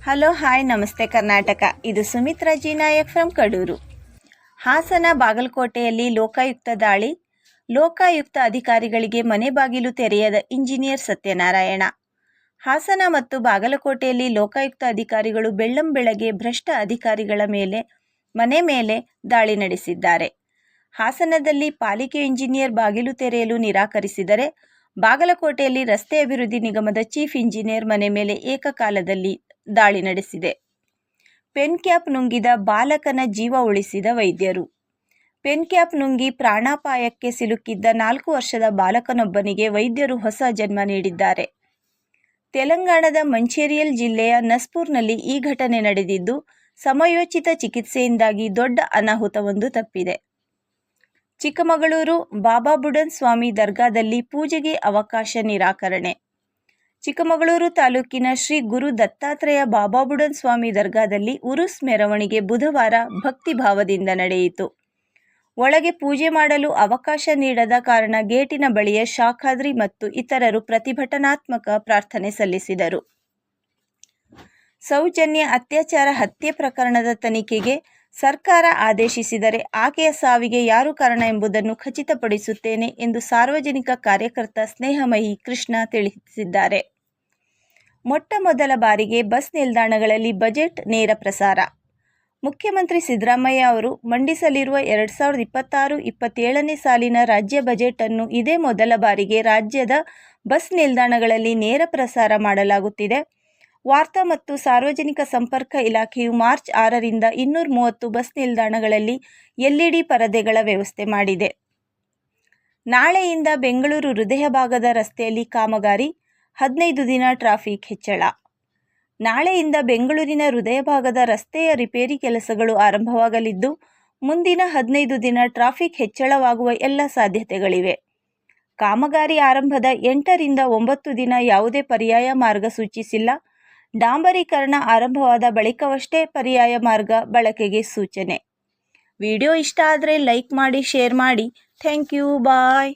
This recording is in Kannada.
ಹಲೋ ಹಾಯ್ ನಮಸ್ತೆ ಕರ್ನಾಟಕ. ಇದು ಸುಮಿತ್ರಾ ಜಿ ನಾಯಕ್ ಫ್ರಮ್ ಕಡೂರು. ಹಾಸನ ಬಾಗಲಕೋಟೆಯಲ್ಲಿ ಲೋಕಾಯುಕ್ತ ದಾಳಿ. ಲೋಕಾಯುಕ್ತ ಅಧಿಕಾರಿಗಳಿಗೆ ಮನೆ ಬಾಗಿಲು ತೆರೆಯದ ಇಂಜಿನಿಯರ್ ಸತ್ಯನಾರಾಯಣ. ಹಾಸನ ಮತ್ತು ಬಾಗಲಕೋಟೆಯಲ್ಲಿ ಲೋಕಾಯುಕ್ತ ಅಧಿಕಾರಿಗಳು ಬೆಳ್ಳಂಬೆಳಗ್ಗೆ ಭ್ರಷ್ಟ ಅಧಿಕಾರಿಗಳ ಮನೆ ಮೇಲೆ ದಾಳಿ ನಡೆಸಿದ್ದಾರೆ. ಹಾಸನದಲ್ಲಿ ಪಾಲಿಕೆ ಇಂಜಿನಿಯರ್ ಬಾಗಿಲು ತೆರೆಯಲು ನಿರಾಕರಿಸಿದರೆ, ಬಾಗಲಕೋಟೆಯಲ್ಲಿ ರಸ್ತೆ ಅಭಿವೃದ್ಧಿ ನಿಗಮದ ಚೀಫ್ ಇಂಜಿನಿಯರ್ ಮನೆ ಮೇಲೆ ಏಕಕಾಲದಲ್ಲಿ ದಾಳಿ ನಡೆಸಿದೆ. ಪೆನ್ ಕ್ಯಾಪ್ ನುಂಗಿದ ಬಾಲಕನ ಜೀವ ಉಳಿಸಿದ ವೈದ್ಯರು. ಪೆನ್ ಕ್ಯಾಪ್ ನುಂಗಿ ಪ್ರಾಣಾಪಾಯಕ್ಕೆ ಸಿಲುಕಿದ್ದ 4 ವರ್ಷದ ಬಾಲಕನೊಬ್ಬನಿಗೆ ವೈದ್ಯರು ಹೊಸ ಜನ್ಮ ನೀಡಿದ್ದಾರೆ. ತೆಲಂಗಾಣದ ಮಂಚಿರ್ಯಾಲ ಜಿಲ್ಲೆಯ ನಸ್ಪೂರ್ನಲ್ಲಿ ಈ ಘಟನೆ ನಡೆದಿದ್ದು, ಸಮಯೋಚಿತ ಚಿಕಿತ್ಸೆಯಿಂದಾಗಿ ದೊಡ್ಡ ಅನಾಹುತವೊಂದು ತಪ್ಪಿದೆ. ಚಿಕ್ಕಮಗಳೂರು ಬಾಬಾ ಬುಡನ್ ಸ್ವಾಮಿ ದರ್ಗಾದಲ್ಲಿ ಪೂಜೆಗೆ ಅವಕಾಶ ನಿರಾಕರಣೆ. ಚಿಕ್ಕಮಗಳೂರು ತಾಲೂಕಿನ ಶ್ರೀ ಗುರು ದತ್ತಾತ್ರೇಯ ಬಾಬಾ ಬುಡನ್ ಸ್ವಾಮಿ ದರ್ಗಾದಲ್ಲಿ ಉರುಸ್ ಮೆರವಣಿಗೆ ಬುಧವಾರ ಭಕ್ತಿಭಾವದಿಂದ ನಡೆಯಿತು. ಒಳಗೆ ಪೂಜೆ ಮಾಡಲು ಅವಕಾಶ ನೀಡದ ಕಾರಣ ಗೇಟಿನ ಬಳಿಯ ಶಾಖಾದ್ರಿ ಮತ್ತು ಇತರರು ಪ್ರತಿಭಟನಾತ್ಮಕ ಪ್ರಾರ್ಥನೆ ಸಲ್ಲಿಸಿದರು. ಸೌಜನ್ಯ ಅತ್ಯಾಚಾರ ಹತ್ಯೆ ಪ್ರಕರಣದ ತನಿಖೆಗೆ ಸರ್ಕಾರ ಆದೇಶಿಸಿದರೆ ಆಕೆಯ ಸಾವಿಗೆ ಯಾರು ಕಾರಣ ಎಂಬುದನ್ನು ಖಚಿತಪಡಿಸುತ್ತೇನೆ ಎಂದು ಸಾರ್ವಜನಿಕ ಕಾರ್ಯಕರ್ತ ಸ್ನೇಹಮಯಿ ಕೃಷ್ಣ ತಿಳಿಸಿದ್ದಾರೆ. ಮೊಟ್ಟಮೊದಲ ಬಾರಿಗೆ ಬಸ್ ನಿಲ್ದಾಣಗಳಲ್ಲಿ ಬಜೆಟ್ ನೇರ ಪ್ರಸಾರ. ಮುಖ್ಯಮಂತ್ರಿ ಸಿದ್ದರಾಮಯ್ಯ ಅವರು ಮಂಡಿಸಲಿರುವ 2026-27ನೇ ಸಾಲಿನ ರಾಜ್ಯ ಬಜೆಟ್ ಅನ್ನು ಇದೇ ಮೊದಲ ಬಾರಿಗೆ ರಾಜ್ಯದ ಬಸ್ ನಿಲ್ದಾಣಗಳಲ್ಲಿ ನೇರ ಪ್ರಸಾರ ಮಾಡಲಾಗುತ್ತಿದೆ. ವಾರ್ತಾ ಮತ್ತು ಸಾರ್ವಜನಿಕ ಸಂಪರ್ಕ ಇಲಾಖೆಯು ಮಾರ್ಚ್ 6ರಿಂದ 230 ಬಸ್ ನಿಲ್ದಾಣಗಳಲ್ಲಿ LED ಪರದೆಗಳ ವ್ಯವಸ್ಥೆ ಮಾಡಿದೆ. ನಾಳೆಯಿಂದ ಬೆಂಗಳೂರು ಹೃದಯ ಭಾಗದ ರಸ್ತೆಯಲ್ಲಿ ಕಾಮಗಾರಿ, 15 ದಿನ ಟ್ರಾಫಿಕ್ ಹೆಚ್ಚಳ. ನಾಳೆಯಿಂದ ಬೆಂಗಳೂರಿನ ಹೃದಯ ಭಾಗದ ರಸ್ತೆಯ ರಿಪೇರಿ ಕೆಲಸಗಳು ಆರಂಭವಾಗಲಿದ್ದು, ಮುಂದಿನ 15 ದಿನ ಟ್ರಾಫಿಕ್ ಹೆಚ್ಚಳವಾಗುವ ಎಲ್ಲ ಸಾಧ್ಯತೆಗಳಿವೆ. ಕಾಮಗಾರಿ ಆರಂಭದ 8ರಿಂದ 9 ದಿನ ಯಾವುದೇ ಪರ್ಯಾಯ ಮಾರ್ಗ ಸೂಚಿಸಿಲ್ಲ. ಡಾಂಬರೀಕರಣ ಆರಂಭವಾದ ಬಳಿಕವಷ್ಟೇ ಪರ್ಯಾಯ ಮಾರ್ಗ ಬಳಕೆಗೆ ಸೂಚನೆ. ವಿಡಿಯೋ ಇಷ್ಟ ಆದರೆ ಲೈಕ್ ಮಾಡಿ, ಶೇರ್ ಮಾಡಿ. Thank you, bye.